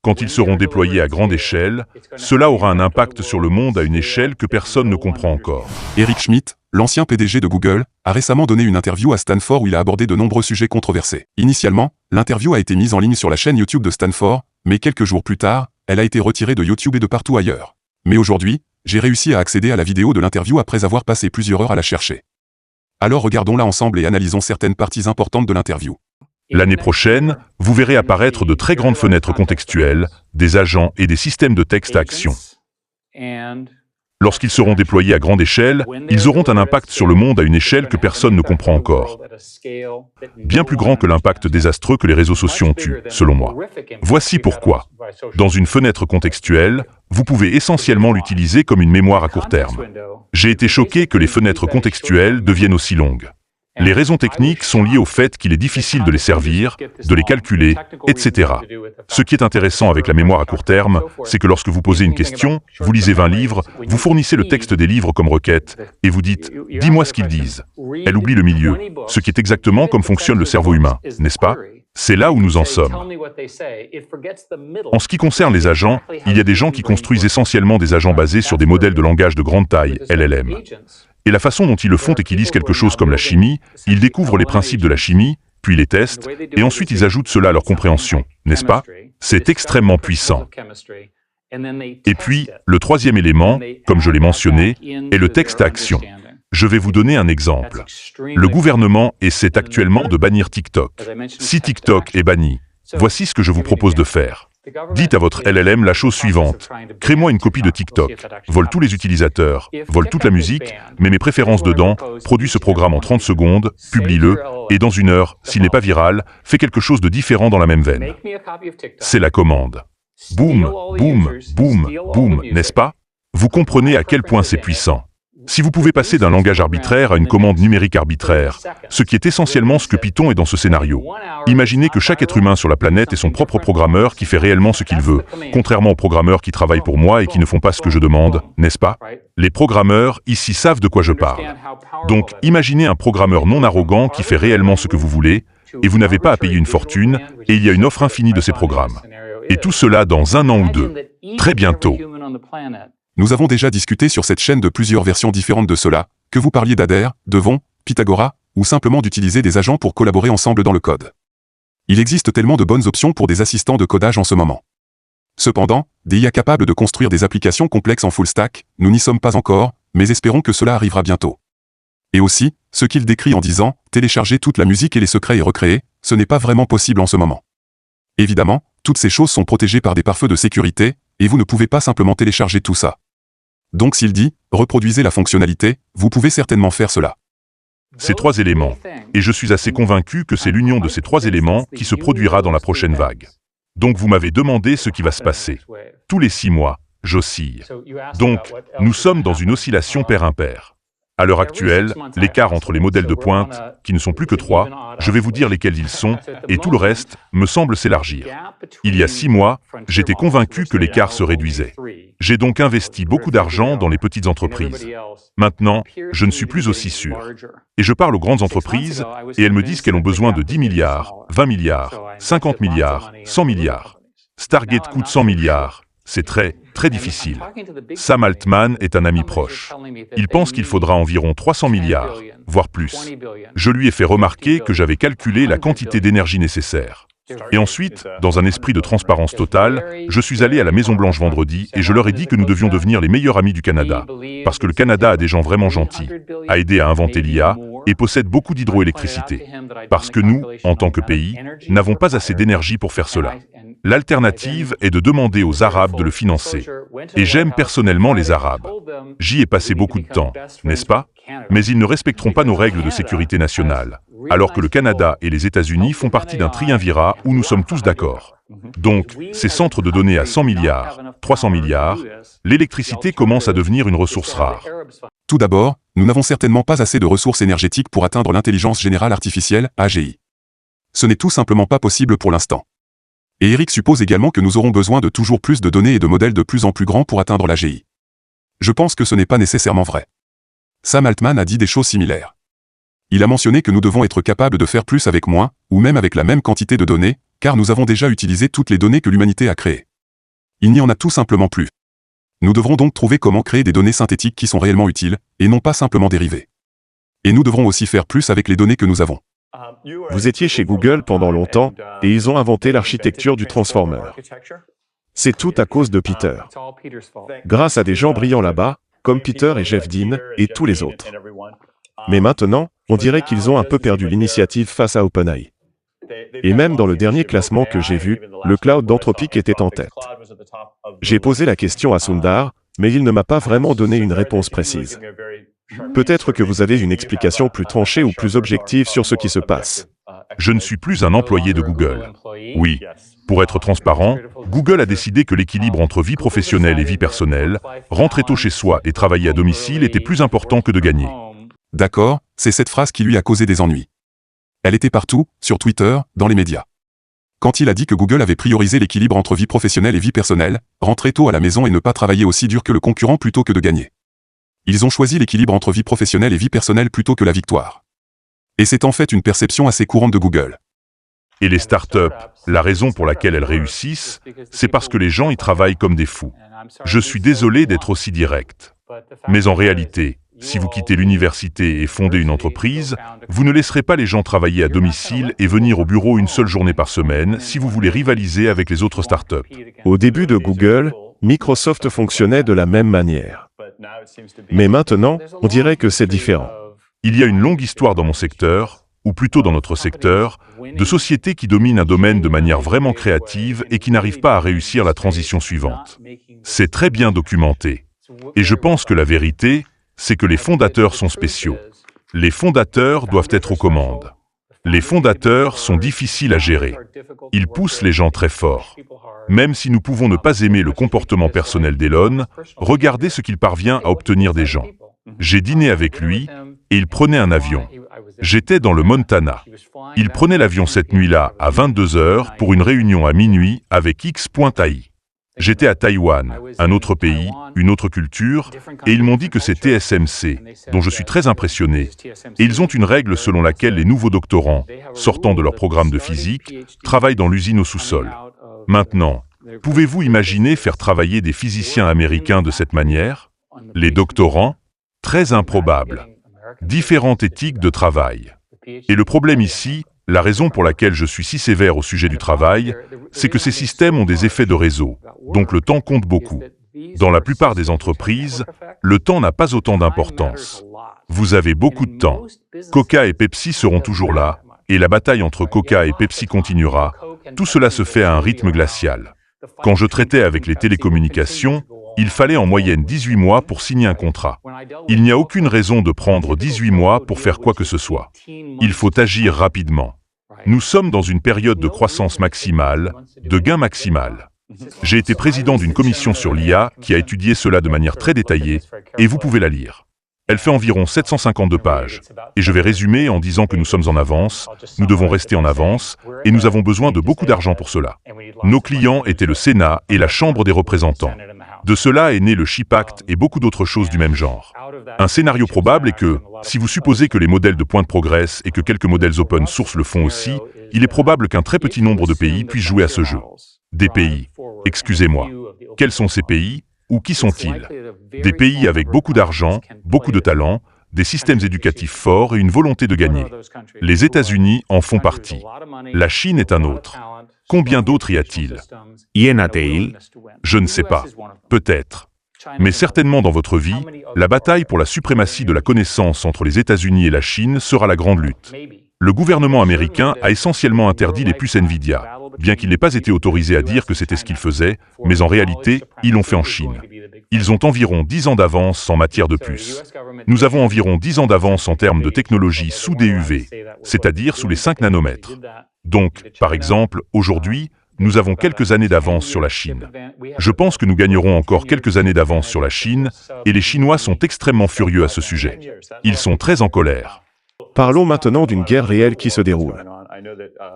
Quand ils seront déployés à grande échelle, cela aura un impact sur le monde à une échelle que personne ne comprend encore. Eric Schmidt, l'ancien PDG de Google, a récemment donné une interview à Stanford où il a abordé de nombreux sujets controversés. Initialement, l'interview a été mise en ligne sur la chaîne YouTube de Stanford, mais quelques jours plus tard, elle a été retirée de YouTube et de partout ailleurs. Mais aujourd'hui, j'ai réussi à accéder à la vidéo de l'interview après avoir passé plusieurs heures à la chercher. Alors regardons-la ensemble et analysons certaines parties importantes de l'interview. L'année prochaine, vous verrez apparaître de très grandes fenêtres contextuelles, des agents et des systèmes de texte à action. Lorsqu'ils seront déployés à grande échelle, ils auront un impact sur le monde à une échelle que personne ne comprend encore. Bien plus grand que l'impact désastreux que les réseaux sociaux ont eu, selon moi. Voici pourquoi. Dans une fenêtre contextuelle, vous pouvez essentiellement l'utiliser comme une mémoire à court terme. J'ai été choqué que les fenêtres contextuelles deviennent aussi longues. Les raisons techniques sont liées au fait qu'il est difficile de les servir, de les calculer, etc. Ce qui est intéressant avec la mémoire à court terme, c'est que lorsque vous posez une question, vous lisez 20 livres, vous fournissez le texte des livres comme requête, et vous dites « dis-moi ce qu'ils disent ». Elle oublie le milieu, ce qui est exactement comme fonctionne le cerveau humain, n'est-ce pas? C'est là où nous en sommes. En ce qui concerne les agents, il y a des gens qui construisent essentiellement des agents basés sur des modèles de langage de grande taille, LLM. Et la façon dont ils le font est qu'ils lisent quelque chose comme la chimie, ils découvrent les principes de la chimie, puis les testent, et ensuite ils ajoutent cela à leur compréhension, n'est-ce pas? C'est extrêmement puissant. Et puis, le troisième élément, comme je l'ai mentionné, est le texte à action. Je vais vous donner un exemple. Le gouvernement essaie actuellement de bannir TikTok. Si TikTok est banni, voici ce que je vous propose de faire. Dites à votre LLM la chose suivante. Crée-moi une copie de TikTok. Vole tous les utilisateurs, vole toute la musique, mets mes préférences dedans, produis ce programme en 30 secondes, publie-le, et dans 1 heure, s'il n'est pas viral, fais quelque chose de différent dans la même veine. C'est la commande. Boum, boum, boum, boum, n'est-ce pas? Vous comprenez à quel point c'est puissant. Si vous pouvez passer d'un langage arbitraire à une commande numérique arbitraire, ce qui est essentiellement ce que Python est dans ce scénario. Imaginez que chaque être humain sur la planète est son propre programmeur qui fait réellement ce qu'il veut, contrairement aux programmeurs qui travaillent pour moi et qui ne font pas ce que je demande, n'est-ce pas? Les programmeurs, ici, savent de quoi je parle. Donc, imaginez un programmeur non arrogant qui fait réellement ce que vous voulez, et vous n'avez pas à payer une fortune, et il y a une offre infinie de ces programmes. Et tout cela dans 1 an ou 2. Très bientôt. Nous avons déjà discuté sur cette chaîne de plusieurs versions différentes de cela, que vous parliez d'Ader, Devon, Pythagora, ou simplement d'utiliser des agents pour collaborer ensemble dans le code. Il existe tellement de bonnes options pour des assistants de codage en ce moment. Cependant, des IA capables de construire des applications complexes en full stack, nous n'y sommes pas encore, mais espérons que cela arrivera bientôt. Et aussi, ce qu'il décrit en disant « télécharger toute la musique et les secrets et recréer », ce n'est pas vraiment possible en ce moment. Évidemment, toutes ces choses sont protégées par des pare-feux de sécurité, et vous ne pouvez pas simplement télécharger tout ça. Donc s'il dit « reproduisez la fonctionnalité », vous pouvez certainement faire cela. Ces 3 éléments. Et je suis assez convaincu que c'est l'union de ces 3 éléments qui se produira dans la prochaine vague. Donc vous m'avez demandé ce qui va se passer. Tous les 6 mois, j'oscille. Donc, nous sommes dans une oscillation pair-impair. À l'heure actuelle, l'écart entre les modèles de pointe, qui ne sont plus que 3, je vais vous dire lesquels ils sont, et tout le reste me semble s'élargir. Il y a 6 mois, j'étais convaincu que l'écart se réduisait. J'ai donc investi beaucoup d'argent dans les petites entreprises. Maintenant, je ne suis plus aussi sûr. Et je parle aux grandes entreprises, et elles me disent qu'elles ont besoin de 10 milliards, 20 milliards, 50 milliards, 100 milliards. Stargate coûte 100 milliards. C'est très, très difficile. Sam Altman est un ami proche. Il pense qu'il faudra environ 300 milliards, voire plus. Je lui ai fait remarquer que j'avais calculé la quantité d'énergie nécessaire. Et ensuite, dans un esprit de transparence totale, je suis allé à la Maison-Blanche vendredi et je leur ai dit que nous devions devenir les meilleurs amis du Canada, parce que le Canada a des gens vraiment gentils, a aidé à inventer l'IA et possède beaucoup d'hydroélectricité. Parce que nous, en tant que pays, n'avons pas assez d'énergie pour faire cela. L'alternative est de demander aux Arabes de le financer. Et j'aime personnellement les Arabes. J'y ai passé beaucoup de temps, n'est-ce pas? Mais ils ne respecteront pas nos règles de sécurité nationale, alors que le Canada et les États-Unis font partie d'un triumvirat où nous sommes tous d'accord. Donc, ces centres de données à 100 milliards, 300 milliards, l'électricité commence à devenir une ressource rare. Tout d'abord, nous n'avons certainement pas assez de ressources énergétiques pour atteindre l'intelligence générale artificielle, AGI. Ce n'est tout simplement pas possible pour l'instant. Et Eric suppose également que nous aurons besoin de toujours plus de données et de modèles de plus en plus grands pour atteindre l'AGI. Je pense que ce n'est pas nécessairement vrai. Sam Altman a dit des choses similaires. Il a mentionné que nous devons être capables de faire plus avec moins, ou même avec la même quantité de données, car nous avons déjà utilisé toutes les données que l'humanité a créées. Il n'y en a tout simplement plus. Nous devrons donc trouver comment créer des données synthétiques qui sont réellement utiles, et non pas simplement dérivées. Et nous devrons aussi faire plus avec les données que nous avons. Vous étiez chez Google pendant longtemps, et ils ont inventé l'architecture du transformer. C'est tout à cause de Peter. Grâce à des gens brillants là-bas, comme Peter et Jeff Dean, et tous les autres. Mais maintenant, on dirait qu'ils ont un peu perdu l'initiative face à OpenAI. Et même dans le dernier classement que j'ai vu, le cloud d'Anthropic était en tête. J'ai posé la question à Sundar, mais il ne m'a pas vraiment donné une réponse précise. Peut-être que vous avez une explication plus tranchée ou plus objective sur ce qui se passe. Je ne suis plus un employé de Google. Oui, pour être transparent, Google a décidé que l'équilibre entre vie professionnelle et vie personnelle, rentrer tôt chez soi et travailler à domicile était plus important que de gagner. D'accord, c'est cette phrase qui lui a causé des ennuis. Elle était partout, sur Twitter, dans les médias. Quand il a dit que Google avait priorisé l'équilibre entre vie professionnelle et vie personnelle, rentrer tôt à la maison et ne pas travailler aussi dur que le concurrent plutôt que de gagner. Ils ont choisi l'équilibre entre vie professionnelle et vie personnelle plutôt que la victoire. Et c'est en fait une perception assez courante de Google. Et les startups, la raison pour laquelle elles réussissent, c'est parce que les gens y travaillent comme des fous. Je suis désolé d'être aussi direct. Mais en réalité, si vous quittez l'université et fondez une entreprise, vous ne laisserez pas les gens travailler à domicile et venir au bureau une seule journée par semaine si vous voulez rivaliser avec les autres startups. Au début de Google, Microsoft fonctionnait de la même manière. Mais maintenant, on dirait que c'est différent. Il y a une longue histoire dans mon secteur, ou plutôt dans notre secteur, de sociétés qui dominent un domaine de manière vraiment créative et qui n'arrivent pas à réussir la transition suivante. C'est très bien documenté. Et je pense que la vérité, c'est que les fondateurs sont spéciaux. Les fondateurs doivent être aux commandes. Les fondateurs sont difficiles à gérer. Ils poussent les gens très fort. Même si nous pouvons ne pas aimer le comportement personnel d'Elon, regardez ce qu'il parvient à obtenir des gens. J'ai dîné avec lui, et il prenait un avion. J'étais dans le Montana. Il prenait l'avion cette nuit-là à 22h pour une réunion à minuit avec X.ai. J'étais à Taïwan, un autre pays, une autre culture, et ils m'ont dit que c'est TSMC, dont je suis très impressionné. Et ils ont une règle selon laquelle les nouveaux doctorants, sortant de leur programme de physique, travaillent dans l'usine au sous-sol. Maintenant, pouvez-vous imaginer faire travailler des physiciens américains de cette manière? Les doctorants? Très improbable. Différentes éthiques de travail. Et le problème ici, la raison pour laquelle je suis si sévère au sujet du travail, c'est que ces systèmes ont des effets de réseau, donc le temps compte beaucoup. Dans la plupart des entreprises, le temps n'a pas autant d'importance. Vous avez beaucoup de temps. Coca et Pepsi seront toujours là, et la bataille entre Coca et Pepsi continuera. Tout cela se fait à un rythme glacial. Quand je traitais avec les télécommunications, il fallait en moyenne 18 mois pour signer un contrat. Il n'y a aucune raison de prendre 18 mois pour faire quoi que ce soit. Il faut agir rapidement. Nous sommes dans une période de croissance maximale, de gain maximal. J'ai été président d'une commission sur l'IA qui a étudié cela de manière très détaillée, et vous pouvez la lire. Elle fait environ 752 pages. Et je vais résumer en disant que nous sommes en avance, nous devons rester en avance, et nous avons besoin de beaucoup d'argent pour cela. Nos clients étaient le Sénat et la Chambre des représentants. De cela est né le Chip Act et beaucoup d'autres choses du même genre. Un scénario probable est que, si vous supposez que les modèles de pointe progressent et que quelques modèles open source le font aussi, il est probable qu'un très petit nombre de pays puissent jouer à ce jeu. Des pays. Excusez-moi. Quels sont ces pays? Ou qui sont-ils? Des pays avec beaucoup d'argent, beaucoup de talent, des systèmes éducatifs forts et une volonté de gagner. Les États-Unis en font partie. La Chine est un autre. Combien d'autres y a-t-il? Y en a-t-il? Je ne sais pas. Peut-être. Mais certainement dans votre vie, la bataille pour la suprématie de la connaissance entre les États-Unis et la Chine sera la grande lutte. Le gouvernement américain a essentiellement interdit les puces Nvidia, bien qu'il n'ait pas été autorisé à dire que c'était ce qu'il faisait, mais en réalité, ils l'ont fait en Chine. Ils ont environ 10 ans d'avance en matière de puces. Nous avons environ 10 ans d'avance en termes de technologie sous DUV, c'est-à-dire sous les 5 nanomètres. Donc, par exemple, aujourd'hui, nous avons quelques années d'avance sur la Chine. Je pense que nous gagnerons encore quelques années d'avance sur la Chine, et les Chinois sont extrêmement furieux à ce sujet. Ils sont très en colère. Parlons maintenant d'une guerre réelle qui se déroule.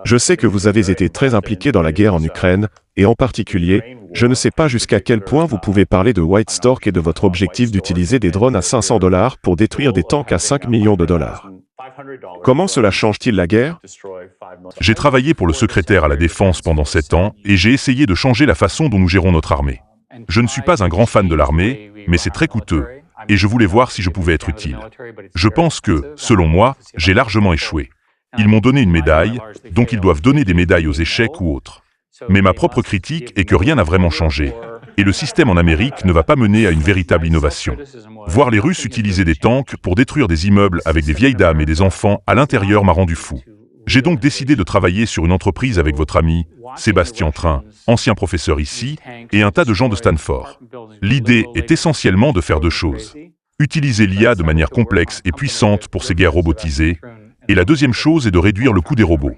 Je sais que vous avez été très impliqué dans la guerre en Ukraine, et en particulier, je ne sais pas jusqu'à quel point vous pouvez parler de White Stork et de votre objectif d'utiliser des drones à $500 pour détruire des tanks à 5 millions de dollars. Comment cela change-t-il la guerre? J'ai travaillé pour le secrétaire à la Défense pendant 7 ans et j'ai essayé de changer la façon dont nous gérons notre armée. Je ne suis pas un grand fan de l'armée, mais c'est très coûteux, et je voulais voir si je pouvais être utile. Je pense que, selon moi, j'ai largement échoué. Ils m'ont donné une médaille, donc ils doivent donner des médailles aux échecs ou autres. Mais ma propre critique est que rien n'a vraiment changé, et le système en Amérique ne va pas mener à une véritable innovation. Voir les Russes utiliser des tanks pour détruire des immeubles avec des vieilles dames et des enfants à l'intérieur m'a rendu fou. J'ai donc décidé de travailler sur une entreprise avec votre ami, Sébastien Train, ancien professeur ici, et un tas de gens de Stanford. L'idée est essentiellement de faire 2 choses. Utiliser l'IA de manière complexe et puissante pour ces guerres robotisées, et la deuxième chose est de réduire le coût des robots.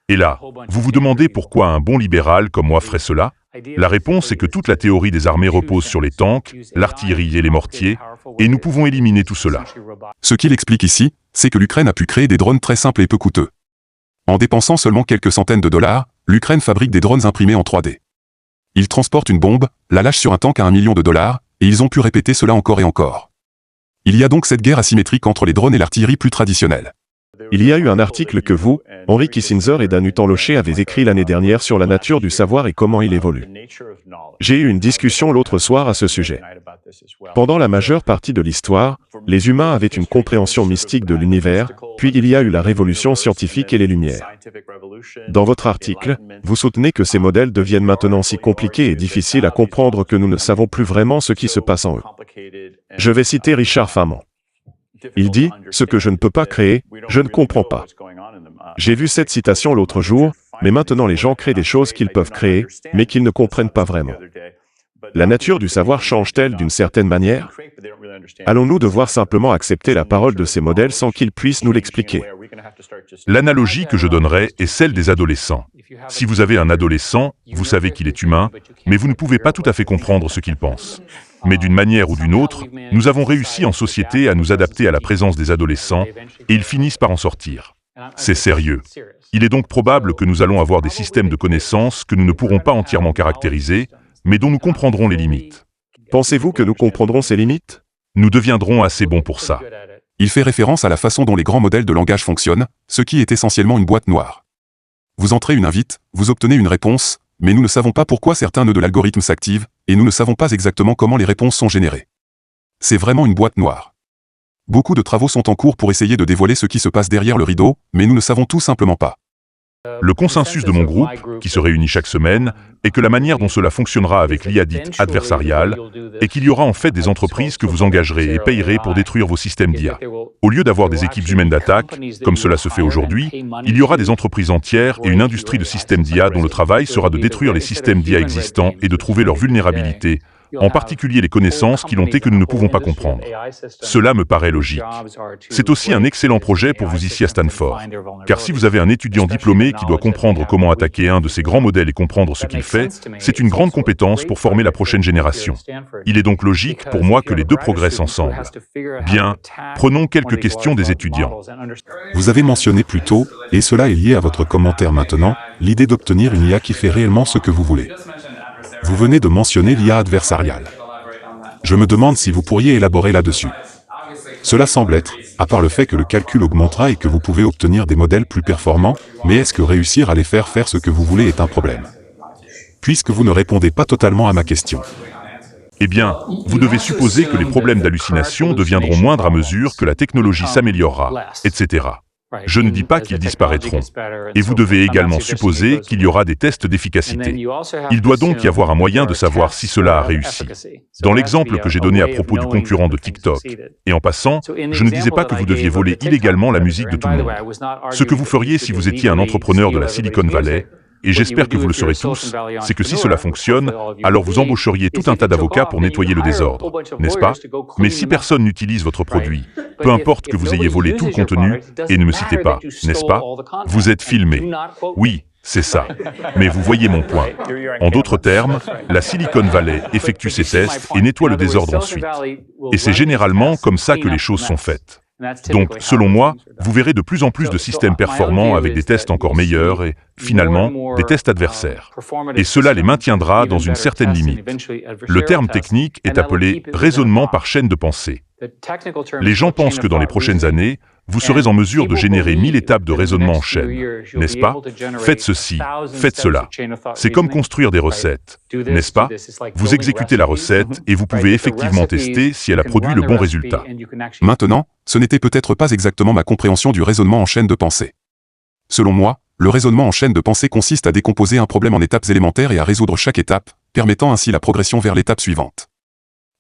Et là, vous vous demandez pourquoi un bon libéral comme moi ferait cela? La réponse est que toute la théorie des armées repose sur les tanks, l'artillerie et les mortiers, et nous pouvons éliminer tout cela. Ce qu'il explique ici, c'est que l'Ukraine a pu créer des drones très simples et peu coûteux. En dépensant seulement quelques centaines de dollars, l'Ukraine fabrique des drones imprimés en 3D. Ils transportent une bombe, la lâchent sur un tank à $1 million, et ils ont pu répéter cela encore et encore. Il y a donc cette guerre asymétrique entre les drones et l'artillerie plus traditionnelle. Il y a eu un article que vous, Henry Kissinger et Danutan Locher avez écrit l'année dernière sur la nature du savoir et comment il évolue. J'ai eu une discussion l'autre soir à ce sujet. Pendant la majeure partie de l'histoire, les humains avaient une compréhension mystique de l'univers, puis il y a eu la révolution scientifique et les Lumières. Dans votre article, vous soutenez que ces modèles deviennent maintenant si compliqués et difficiles à comprendre que nous ne savons plus vraiment ce qui se passe en eux. Je vais citer Richard Feynman. Il dit « Ce que je ne peux pas créer, je ne comprends pas ». J'ai vu cette citation l'autre jour, mais maintenant les gens créent des choses qu'ils peuvent créer, mais qu'ils ne comprennent pas vraiment. La nature du savoir change-t-elle d'une certaine manière? Allons-nous devoir simplement accepter la parole de ces modèles sans qu'ils puissent nous l'expliquer? L'analogie que je donnerais est celle des adolescents. Si vous avez un adolescent, vous savez qu'il est humain, mais vous ne pouvez pas tout à fait comprendre ce qu'il pense. Mais d'une manière ou d'une autre, nous avons réussi en société à nous adapter à la présence des adolescents, et ils finissent par en sortir. C'est sérieux. Il est donc probable que nous allons avoir des systèmes de connaissances que nous ne pourrons pas entièrement caractériser, mais dont nous comprendrons les limites. Pensez-vous que nous comprendrons ces limites? Nous deviendrons assez bons pour ça. Il fait référence à la façon dont les grands modèles de langage fonctionnent, ce qui est essentiellement une boîte noire. Vous entrez une invite, vous obtenez une réponse, mais nous ne savons pas pourquoi certains nœuds de l'algorithme s'activent, et nous ne savons pas exactement comment les réponses sont générées. C'est vraiment une boîte noire. Beaucoup de travaux sont en cours pour essayer de dévoiler ce qui se passe derrière le rideau, mais nous ne savons tout simplement pas. Le consensus de mon groupe, qui se réunit chaque semaine, est que la manière dont cela fonctionnera avec l'IA dite adversariale est qu'il y aura en fait des entreprises que vous engagerez et payerez pour détruire vos systèmes d'IA. Au lieu d'avoir des équipes humaines d'attaque, comme cela se fait aujourd'hui, il y aura des entreprises entières et une industrie de systèmes d'IA dont le travail sera de détruire les systèmes d'IA existants et de trouver leurs vulnérabilités, en particulier les connaissances qui l'ont et que nous ne pouvons pas comprendre. Cela me paraît logique. C'est aussi un excellent projet pour vous ici à Stanford. Car si vous avez un étudiant diplômé qui doit comprendre comment attaquer un de ces grands modèles et comprendre ce qu'il fait, c'est une grande compétence pour former la prochaine génération. Il est donc logique pour moi que les deux progressent ensemble. Bien, prenons quelques questions des étudiants. Vous avez mentionné plus tôt, et cela est lié à votre commentaire maintenant, l'idée d'obtenir une IA qui fait réellement ce que vous voulez. Vous venez de mentionner l'IA adversariale. Je me demande si vous pourriez élaborer là-dessus. Cela semble être, à part le fait que le calcul augmentera et que vous pouvez obtenir des modèles plus performants, mais est-ce que réussir à les faire faire ce que vous voulez est un problème? Puisque vous ne répondez pas totalement à ma question. Eh bien, vous devez supposer que les problèmes d'hallucination deviendront moindres à mesure que la technologie s'améliorera, etc. Je ne dis pas qu'ils disparaîtront. Et vous devez également supposer qu'il y aura des tests d'efficacité. Il doit donc y avoir un moyen de savoir si cela a réussi. Dans l'exemple que j'ai donné à propos du concurrent de TikTok, et en passant, je ne disais pas que vous deviez voler illégalement la musique de tout le monde. Ce que vous feriez si vous étiez un entrepreneur de la Silicon Valley, et j'espère que vous le saurez tous, c'est que si cela fonctionne, alors vous embaucheriez tout un tas d'avocats pour nettoyer le désordre, n'est-ce pas? Mais si personne n'utilise votre produit, peu importe que vous ayez volé tout le contenu, et ne me citez pas, n'est-ce pas? Vous êtes filmé. Oui, c'est ça. Mais vous voyez mon point. En d'autres termes, la Silicon Valley effectue ses tests et nettoie le désordre ensuite. Et c'est généralement comme ça que les choses sont faites. Donc, selon moi, vous verrez de plus en plus de systèmes performants avec des tests encore meilleurs et, finalement, des tests adversaires. Et cela les maintiendra dans une certaine limite. Le terme technique est appelé raisonnement par chaîne de pensée. Les gens pensent que dans les prochaines années, vous serez en mesure de générer 1000 étapes de raisonnement en chaîne, n'est-ce pas? Faites ceci, faites cela. C'est comme construire des recettes, n'est-ce pas? Vous exécutez la recette et vous pouvez effectivement tester si elle a produit le bon résultat. Maintenant, ce n'était peut-être pas exactement ma compréhension du raisonnement en chaîne de pensée. Selon moi, le raisonnement en chaîne de pensée consiste à décomposer un problème en étapes élémentaires et à résoudre chaque étape, permettant ainsi la progression vers l'étape suivante.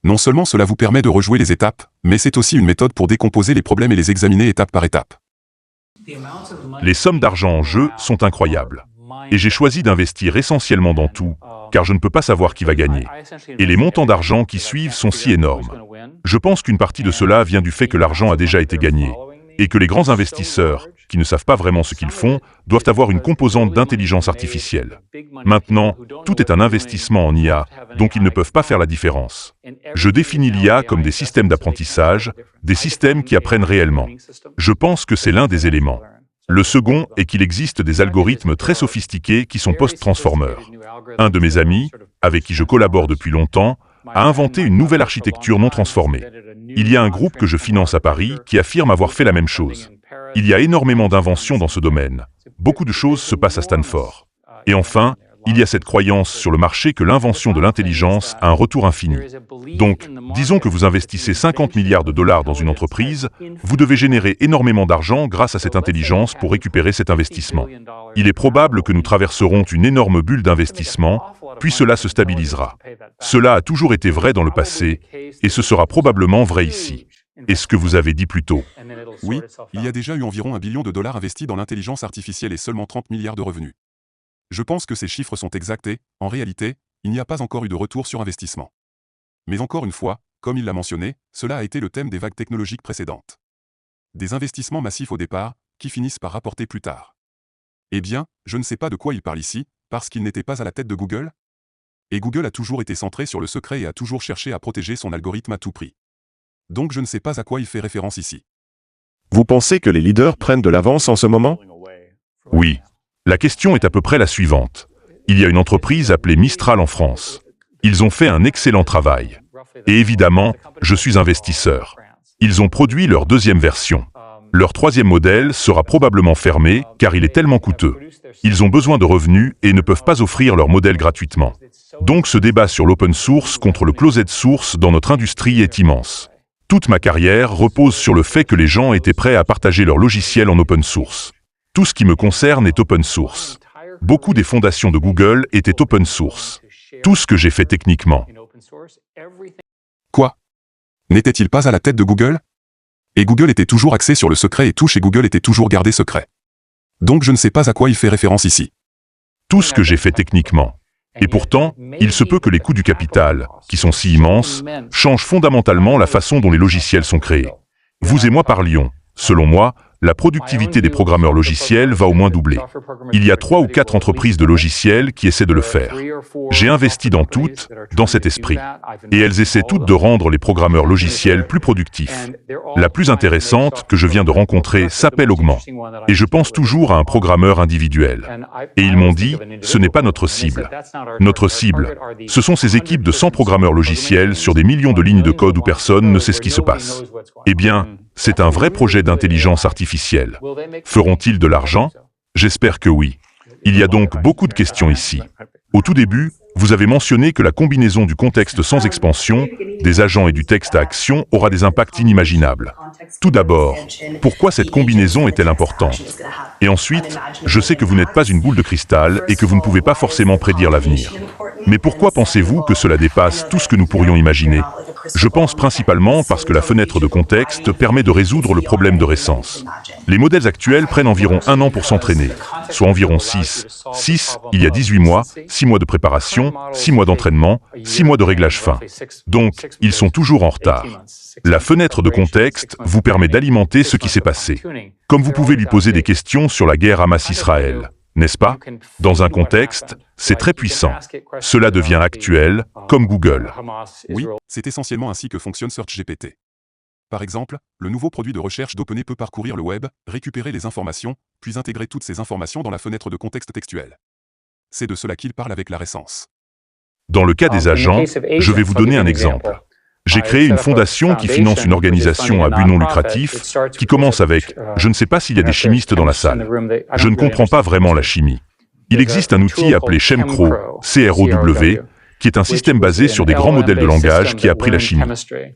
Non seulement cela vous permet de rejouer les étapes, mais c'est aussi une méthode pour décomposer les problèmes et les examiner étape par étape. Les sommes d'argent en jeu sont incroyables. Et j'ai choisi d'investir essentiellement dans tout, car je ne peux pas savoir qui va gagner. Et les montants d'argent qui suivent sont si énormes. Je pense qu'une partie de cela vient du fait que l'argent a déjà été gagné, et que les grands investisseurs, qui ne savent pas vraiment ce qu'ils font, doivent avoir une composante d'intelligence artificielle. Maintenant, tout est un investissement en IA, donc ils ne peuvent pas faire la différence. Je définis l'IA comme des systèmes d'apprentissage, des systèmes qui apprennent réellement. Je pense que c'est l'un des éléments. Le second est qu'il existe des algorithmes très sophistiqués qui sont post-transformeurs. Un de mes amis, avec qui je collabore depuis longtemps, a inventé une nouvelle architecture non transformée. Il y a un groupe que je finance à Paris qui affirme avoir fait la même chose. Il y a énormément d'inventions dans ce domaine. Beaucoup de choses se passent à Stanford. Et enfin, il y a cette croyance sur le marché que l'invention de l'intelligence a un retour infini. Donc, disons que vous investissez 50 milliards de dollars dans une entreprise, vous devez générer énormément d'argent grâce à cette intelligence pour récupérer cet investissement. Il est probable que nous traverserons une énorme bulle d'investissement, puis cela se stabilisera. Cela a toujours été vrai dans le passé, et ce sera probablement vrai ici. Et ce que vous avez dit plus tôt. Oui, il y a déjà eu environ 1 billion de dollars investis dans l'intelligence artificielle et seulement 30 milliards de revenus. Je pense que ces chiffres sont exacts et, en réalité, il n'y a pas encore eu de retour sur investissement. Mais encore une fois, comme il l'a mentionné, cela a été le thème des vagues technologiques précédentes. Des investissements massifs au départ, qui finissent par rapporter plus tard. Eh bien, je ne sais pas de quoi il parle ici, parce qu'il n'était pas à la tête de Google. Et Google a toujours été centré sur le secret et a toujours cherché à protéger son algorithme à tout prix. Donc je ne sais pas à quoi il fait référence ici. Vous pensez que les leaders prennent de l'avance en ce moment? Oui. La question est à peu près la suivante. Il y a une entreprise appelée Mistral en France. Ils ont fait un excellent travail. Et évidemment, je suis investisseur. Ils ont produit leur deuxième version. Leur troisième modèle sera probablement fermé car il est tellement coûteux. Ils ont besoin de revenus et ne peuvent pas offrir leur modèle gratuitement. Donc ce débat sur l'open source contre le closed source dans notre industrie est immense. Toute ma carrière repose sur le fait que les gens étaient prêts à partager leur logiciel en open source. Tout ce qui me concerne est open source. Beaucoup des fondations de Google étaient open source. Tout ce que j'ai fait techniquement. Quoi? N'était-il pas à la tête de Google? Et Google était toujours axé sur le secret et tout chez Google était toujours gardé secret. Donc je ne sais pas à quoi il fait référence ici. Tout ce que j'ai fait techniquement. Et pourtant, il se peut que les coûts du capital, qui sont si immenses, changent fondamentalement la façon dont les logiciels sont créés. Vous et moi parlions. Selon moi, la productivité des programmeurs logiciels va au moins doubler. Il y a 3 ou 4 entreprises de logiciels qui essaient de le faire. J'ai investi dans toutes, dans cet esprit. Et elles essaient toutes de rendre les programmeurs logiciels plus productifs. La plus intéressante que je viens de rencontrer s'appelle Augment. Et je pense toujours à un programmeur individuel. Et ils m'ont dit, ce n'est pas notre cible. Notre cible, ce sont ces équipes de 100 programmeurs logiciels sur des millions de lignes de code où personne ne sait ce qui se passe. Eh bien, c'est un vrai projet d'intelligence artificielle. Feront-ils de l'argent? J'espère que oui. Il y a donc beaucoup de questions ici. Au tout début, vous avez mentionné que la combinaison du contexte sans expansion, des agents et du texte à action aura des impacts inimaginables. Tout d'abord, pourquoi cette combinaison est-elle importante? Et ensuite, je sais que vous n'êtes pas une boule de cristal et que vous ne pouvez pas forcément prédire l'avenir. Mais pourquoi pensez-vous que cela dépasse tout ce que nous pourrions imaginer? Je pense principalement parce que la fenêtre de contexte permet de résoudre le problème de récence. Les modèles actuels prennent environ 1 an pour s'entraîner, soit environ 6 il y a 18 mois, 6 mois de préparation, 6 mois d'entraînement, 6 mois de réglage fin. Donc, ils sont toujours en retard. La fenêtre de contexte vous permet d'alimenter ce qui s'est passé. Comme vous pouvez lui poser des questions sur la guerre Hamas-Israël, n'est-ce pas? Dans un contexte, c'est très puissant. Cela devient actuel, comme Google. Oui, c'est essentiellement ainsi que fonctionne SearchGPT. Par exemple, le nouveau produit de recherche d'OpenAI peut parcourir le web, récupérer les informations, puis intégrer toutes ces informations dans la fenêtre de contexte textuel. C'est de cela qu'il parle avec la récence. Dans le cas des agents, je vais vous donner un exemple. J'ai créé une fondation qui finance une organisation à but non lucratif qui commence avec « Je ne sais pas s'il y a des chimistes dans la salle. Je ne comprends pas vraiment la chimie. » Il existe un outil appelé ChemCrow, C-R-O-W, qui est un système basé sur des grands modèles de langage qui a appris la chimie.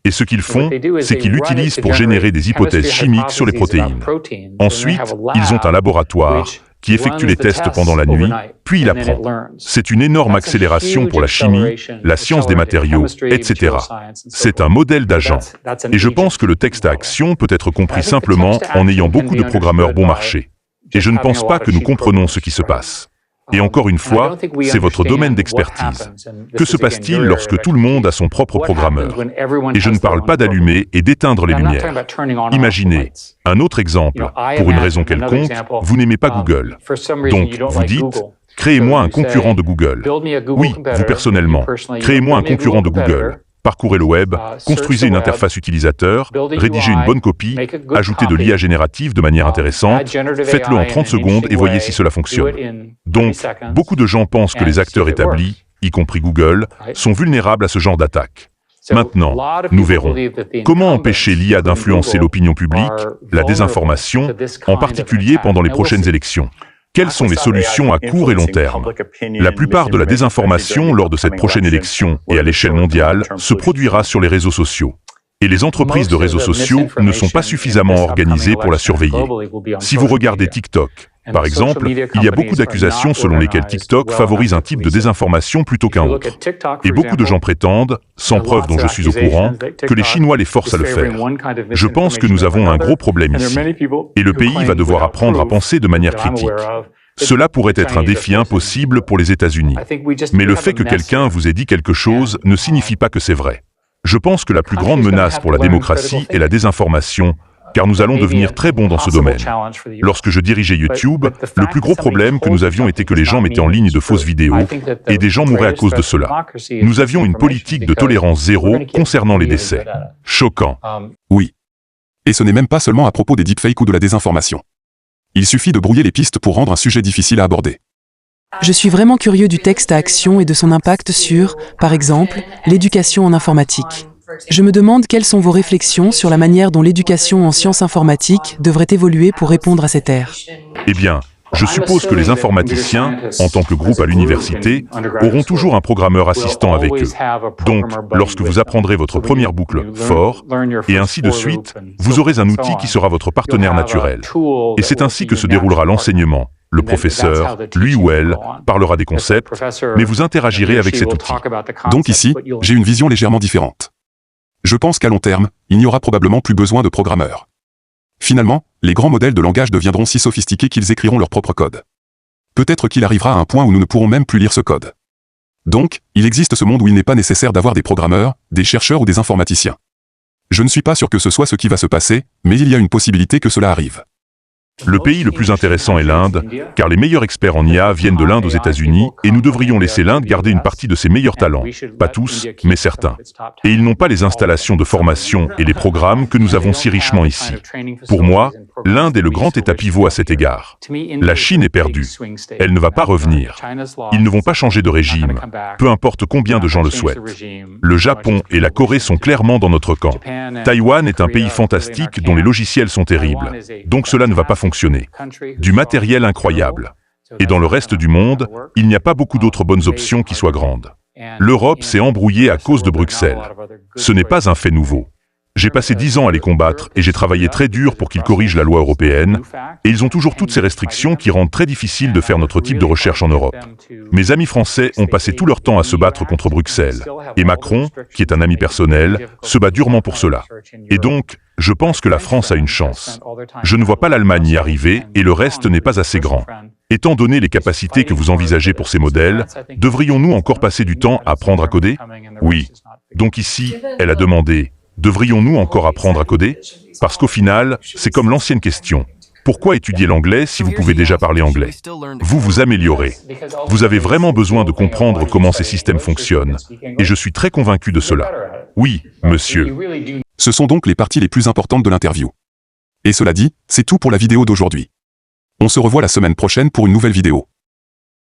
Et ce qu'ils font, c'est qu'ils l'utilisent pour générer des hypothèses chimiques sur les protéines. Ensuite, ils ont un laboratoire qui effectue les tests pendant la nuit, puis il apprend. C'est une énorme accélération pour la chimie, la science des matériaux, etc. C'est un modèle d'agent. Et je pense que le texte à action peut être compris simplement en ayant beaucoup de programmeurs bon marché. Et je ne pense pas que nous comprenons ce qui se passe. Et encore une fois, c'est votre domaine d'expertise. Que se passe-t-il lorsque tout le monde a son propre programmeur? Et je ne parle pas d'allumer et d'éteindre les lumières. Imaginez, un autre exemple, pour une raison quelconque, vous n'aimez pas Google. Donc, vous dites, créez-moi un concurrent de Google. Oui, vous personnellement, créez-moi un concurrent de Google. Parcourez le web, construisez une interface utilisateur, rédigez une bonne copie, ajoutez de l'IA générative de manière intéressante, faites-le en 30 secondes et voyez si cela fonctionne. Donc, beaucoup de gens pensent que les acteurs établis, y compris Google, sont vulnérables à ce genre d'attaque. Maintenant, nous verrons. Comment empêcher l'IA d'influencer l'opinion publique, la désinformation, en particulier pendant les prochaines élections? Quelles sont les solutions à court et long terme? La plupart de la désinformation lors de cette prochaine élection et à l'échelle mondiale se produira sur les réseaux sociaux. Et les entreprises de réseaux sociaux ne sont pas suffisamment organisées pour la surveiller. Si vous regardez TikTok, par exemple, il y a beaucoup d'accusations selon lesquelles TikTok favorise un type de désinformation plutôt qu'un autre. Et beaucoup de gens prétendent, sans preuve dont je suis au courant, que les Chinois les forcent à le faire. Je pense que nous avons un gros problème ici. Et le pays va devoir apprendre à penser de manière critique. Cela pourrait être un défi impossible pour les États-Unis. Mais le fait que quelqu'un vous ait dit quelque chose ne signifie pas que c'est vrai. Je pense que la plus grande menace pour la démocratie est la désinformation, car nous allons devenir très bons dans ce domaine. Lorsque je dirigeais YouTube, le plus gros problème que nous avions était que les gens mettaient en ligne de fausses vidéos, et des gens mouraient à cause de cela. Nous avions une politique de tolérance zéro concernant les décès. Choquant. Oui. Et ce n'est même pas seulement à propos des deepfakes ou de la désinformation. Il suffit de brouiller les pistes pour rendre un sujet difficile à aborder. Je suis vraiment curieux du texte à action et de son impact sur, par exemple, l'éducation en informatique. Je me demande quelles sont vos réflexions sur la manière dont l'éducation en sciences informatiques devrait évoluer pour répondre à cette ère. Eh bien, je suppose que les informaticiens, en tant que groupe à l'université, auront toujours un programmeur assistant avec eux. Donc, lorsque vous apprendrez votre première boucle fort, et ainsi de suite, vous aurez un outil qui sera votre partenaire naturel. Et c'est ainsi que se déroulera l'enseignement. Le professeur, lui ou elle, parlera des concepts, mais vous interagirez avec cet outil. Donc ici, j'ai une vision légèrement différente. Je pense qu'à long terme, il n'y aura probablement plus besoin de programmeurs. Finalement, les grands modèles de langage deviendront si sophistiqués qu'ils écriront leur propre code. Peut-être qu'il arrivera à un point où nous ne pourrons même plus lire ce code. Donc, il existe ce monde où il n'est pas nécessaire d'avoir des programmeurs, des chercheurs ou des informaticiens. Je ne suis pas sûr que ce soit ce qui va se passer, mais il y a une possibilité que cela arrive. Le pays le plus intéressant est l'Inde, car les meilleurs experts en IA viennent de l'Inde aux États-Unis, et nous devrions laisser l'Inde garder une partie de ses meilleurs talents. Pas tous, mais certains. Et ils n'ont pas les installations de formation et les programmes que nous avons si richement ici. Pour moi, l'Inde est le grand état pivot à cet égard. La Chine est perdue. Elle ne va pas revenir. Ils ne vont pas changer de régime, peu importe combien de gens le souhaitent. Le Japon et la Corée sont clairement dans notre camp. Taïwan est un pays fantastique dont les logiciels sont terribles. Donc cela ne va pas fonctionner. Du matériel incroyable. Et dans le reste du monde, il n'y a pas beaucoup d'autres bonnes options qui soient grandes. L'Europe s'est embrouillée à cause de Bruxelles. Ce n'est pas un fait nouveau. J'ai passé 10 ans à les combattre et j'ai travaillé très dur pour qu'ils corrigent la loi européenne, et ils ont toujours toutes ces restrictions qui rendent très difficile de faire notre type de recherche en Europe. Mes amis français ont passé tout leur temps à se battre contre Bruxelles, et Macron, qui est un ami personnel, se bat durement pour cela. Et donc, je pense que la France a une chance. Je ne vois pas l'Allemagne y arriver, et le reste n'est pas assez grand. Étant donné les capacités que vous envisagez pour ces modèles, devrions-nous encore passer du temps à apprendre à coder? Oui. Donc ici, elle a demandé: devrions-nous encore apprendre à coder? Parce qu'au final, c'est comme l'ancienne question. Pourquoi étudier l'anglais si vous pouvez déjà parler anglais? Vous vous améliorez. Vous avez vraiment besoin de comprendre comment ces systèmes fonctionnent. Et je suis très convaincu de cela. Oui, monsieur. Ce sont donc les parties les plus importantes de l'interview. Et cela dit, c'est tout pour la vidéo d'aujourd'hui. On se revoit la semaine prochaine pour une nouvelle vidéo.